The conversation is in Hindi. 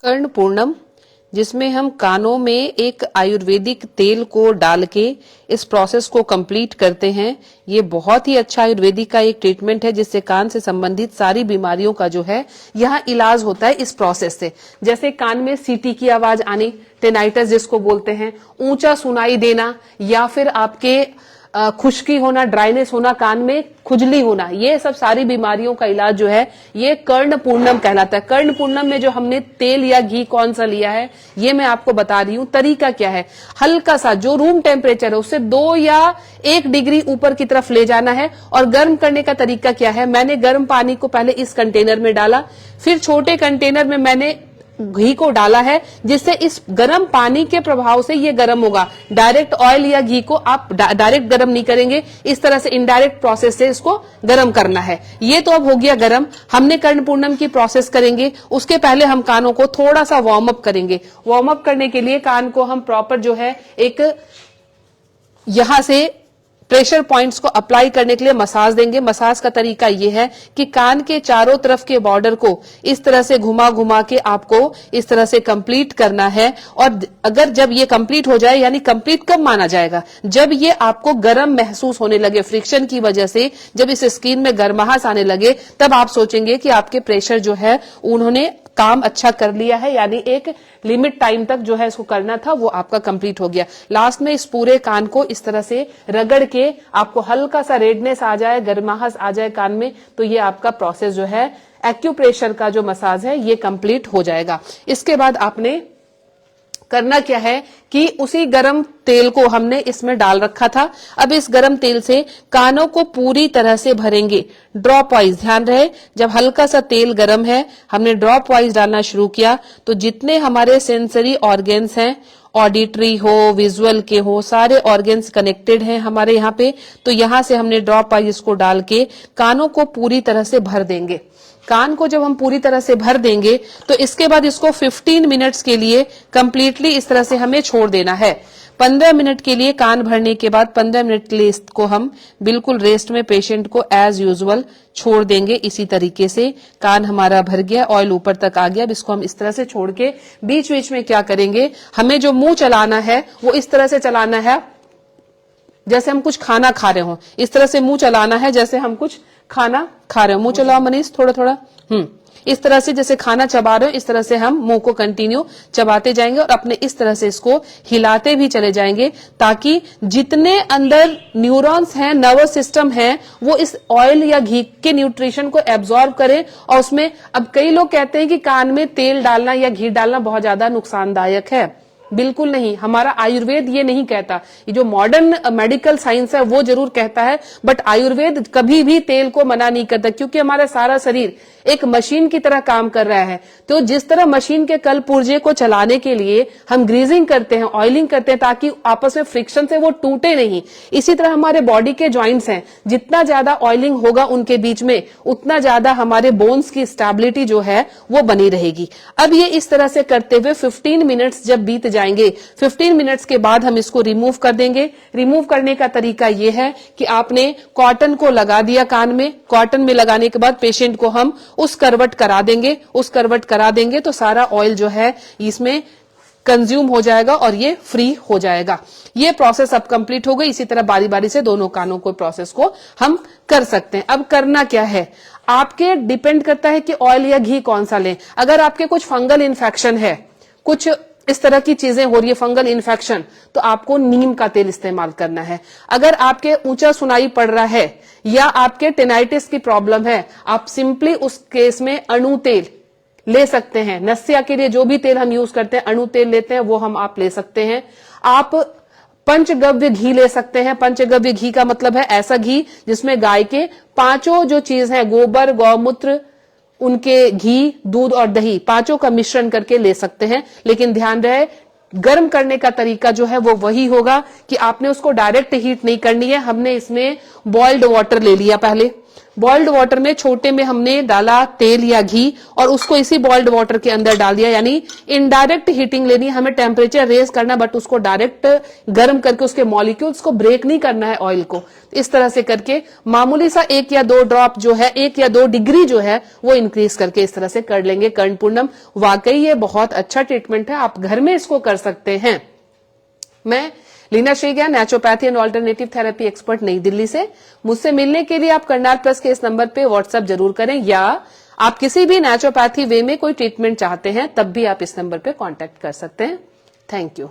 कर्ण पूर्णम, जिसमें हम कानों में एक आयुर्वेदिक तेल को डाल के इस प्रोसेस को कंप्लीट करते हैं। ये बहुत ही अच्छा आयुर्वेदिक का एक ट्रीटमेंट है जिससे कान से संबंधित सारी बीमारियों का जो है यहाँ इलाज होता है इस प्रोसेस से। जैसे कान में सीटी की आवाज आनी, टेनाइटस जिसको बोलते हैं, ऊंचा सुनाई देना, या फिर आपके खुश्की होना, ड्राइनेस होना, कान में खुजली होना, ये सब सारी बीमारियों का इलाज जो है ये कर्ण पूर्णम कहलाता है। कर्ण पूर्णम में जो हमने तेल या घी कौन सा लिया है ये मैं आपको बता रही हूं। तरीका क्या है, हल्का सा जो रूम टेम्परेचर है उससे 2 या 1 डिग्री ऊपर की तरफ ले जाना है। और गर्म करने का तरीका क्या है, मैंने गर्म पानी को पहले इस कंटेनर में डाला, फिर छोटे कंटेनर में मैंने घी को डाला है, जिससे इस गर्म पानी के प्रभाव से ये गर्म होगा। डायरेक्ट ऑयल या घी को आप डायरेक्ट गर्म नहीं करेंगे, इस तरह से इनडायरेक्ट प्रोसेस से इसको गर्म करना है। ये तो अब हो गया गर्म। हमने कर्ण पूर्णम की प्रोसेस करेंगे, उसके पहले हम कानों को थोड़ा सा वार्म अप करेंगे। वार्म अप करने के लिए कान को हम प्रॉपर जो है एक यहां से प्रेशर पॉइंट्स को अप्लाई करने के लिए मसाज देंगे। मसाज का तरीका यह है कि कान के चारों तरफ के बॉर्डर को इस तरह से घुमा घुमा के आपको इस तरह से कंप्लीट करना है। और अगर जब ये कंप्लीट हो जाए, यानी कंप्लीट कब माना जाएगा, जब ये आपको गर्म महसूस होने लगे, फ्रिक्शन की वजह से जब इस स्किन में गर्माहट आने लगे, तब आप सोचेंगे कि आपके प्रेशर जो है उन्होंने काम अच्छा कर लिया है, यानी एक लिमिट टाइम तक जो है इसको करना था वो आपका कंप्लीट हो गया। लास्ट में इस पूरे कान को इस तरह से रगड़ के आपको हल्का सा रेडनेस आ जाए, गर्माहट आ जाए कान में, तो ये आपका प्रोसेस जो है एक्यूप्रेशर का जो मसाज है ये कंप्लीट हो जाएगा। इसके बाद आपने करना क्या है कि उसी गरम तेल को हमने इसमें डाल रखा था। अब इस गरम तेल से कानों को पूरी तरह से भरेंगे, ड्रॉप वाइज। ध्यान रहे, जब हल्का सा तेल गरम है, हमने ड्रॉप वाइज डालना शुरू किया, तो जितने हमारे सेंसरी ऑर्गेन्स हैं, ऑडिटरी हो, विजुअल के हो, सारे ऑर्गेन्स कनेक्टेड हैं हमारे यहाँ पे, तो यहां से हमने ड्रॉप वाइज इसको डाल के कानों को पूरी तरह से भर देंगे। कान को जब हम पूरी तरह से भर देंगे तो इसके बाद इसको 15 मिनट्स के लिए कंप्लीटली इस तरह से हमें छोड़ देना है। 15 मिनट के लिए कान भरने के बाद 15 मिनट के लिए इसको हम बिल्कुल रेस्ट में पेशेंट को एज यूजुअल छोड़ देंगे। इसी तरीके से कान हमारा भर गया, ऑयल ऊपर तक आ गया। अब इसको हम इस तरह से छोड़ के बीच बीच में क्या करेंगे, हमें जो मुंह चलाना है वो इस तरह से चलाना है जैसे हम कुछ खाना खा रहे हो। इस तरह से मुंह चलाना है जैसे हम कुछ खाना खा रहे हो। मुंह चलाओ मनीष, थोड़ा थोड़ा। इस तरह से जैसे खाना चबा रहे हो, इस तरह से हम मुंह को कंटिन्यू चबाते जाएंगे और अपने इस तरह से इसको हिलाते भी चले जाएंगे, ताकि जितने अंदर न्यूरॉन्स हैं, नर्वस सिस्टम है, वो इस ऑयल या घी के न्यूट्रिशन को एब्जॉर्ब करें। और उसमें अब कई लोग कहते हैं कि कान में तेल डालना या घी डालना बहुत ज्यादा नुकसानदायक है। बिल्कुल नहीं, हमारा आयुर्वेद ये नहीं कहता। ये जो मॉडर्न मेडिकल साइंस है वो जरूर कहता है, बट आयुर्वेद कभी भी तेल को मना नहीं करता, क्योंकि हमारा सारा शरीर एक मशीन की तरह काम कर रहा है। तो जिस तरह मशीन के कल पुर्जे को चलाने के लिए हम ग्रीजिंग करते हैं, ऑयलिंग करते हैं, ताकि आपस में फ्रिक्शन से वो टूटे नहीं, इसी तरह हमारे बॉडी के जॉइंट्स हैं, जितना ज्यादा ऑयलिंग होगा उनके बीच में, उतना ज्यादा हमारे बोन्स की स्टेबिलिटी जो है वो बनी रहेगी। अब ये इस तरह से करते हुए 15 मिनट्स जब बीत जाएंगे, 15 मिनट्स के बाद हम इसको रिमूव कर देंगे। रिमूव करने का तरीका ये है कि आपने कॉटन को लगा दिया कान में, कॉटन में लगाने के बाद पेशेंट को हम उस करवट करा देंगे। उस करवट करा देंगे तो सारा ऑयल जो है इसमें कंज्यूम हो जाएगा और ये फ्री हो जाएगा। ये प्रोसेस अब कंप्लीट हो गई। इसी तरह बारी बारी से दोनों कानों को प्रोसेस को हम कर सकते हैं। अब करना क्या है, आपके डिपेंड करता है कि ऑयल या घी कौन सा लें। अगर आपके कुछ फंगल इन्फेक्शन है, कुछ इस तरह की चीजें हो रही है, फंगल इन्फेक्शन, तो आपको नीम का तेल इस्तेमाल करना है। अगर आपके ऊंचा सुनाई पड़ रहा है या आपके टेनाइटिस की प्रॉब्लम है, आप सिंपली उस केस में अणु तेल ले सकते हैं। नस्या के लिए जो भी तेल हम यूज करते हैं, अणु तेल लेते हैं, वो हम आप ले सकते हैं। आप पंचगव्य घी ले सकते हैं। पंचगव्य घी का मतलब है ऐसा घी जिसमें गाय के 5 जो चीज है, गोबर, गौमूत्र, उनके घी, दूध और दही, 5 का मिश्रण करके ले सकते हैं। लेकिन ध्यान रहे, गर्म करने का तरीका जो है वो वही होगा कि आपने उसको डायरेक्ट हीट नहीं करनी है। हमने इसमें बॉइल्ड वाटर ले लिया पहले, बॉइल्ड वाटर में छोटे में हमने डाला तेल या घी और उसको इसी बॉइल्ड वाटर के अंदर डाल दिया, यानी इनडायरेक्ट हीटिंग लेनी है, हमें टेम्परेचर रेज करना बट उसको डायरेक्ट गर्म करके उसके मॉलिक्यूल्स को ब्रेक नहीं करना है ऑयल को। इस तरह से करके मामूली सा 1 या 2 ड्रॉप जो है, 1 या 2 डिग्री जो है वो इंक्रीज करके इस तरह से कर लेंगे कर्णपूर्णम। वाकई ये बहुत अच्छा ट्रीटमेंट है, आप घर में इसको कर सकते हैं। मैं Leena Shrigyan, naturopathy and alternative therapy expert, नई दिल्ली से। मुझसे मिलने के लिए आप करनाल प्लस के इस नंबर पे व्हाट्सएप जरूर करें, या आप किसी भी नेचुरोपैथी वे में कोई ट्रीटमेंट चाहते हैं तब भी आप इस नंबर पे कांटेक्ट कर सकते हैं। Thank you.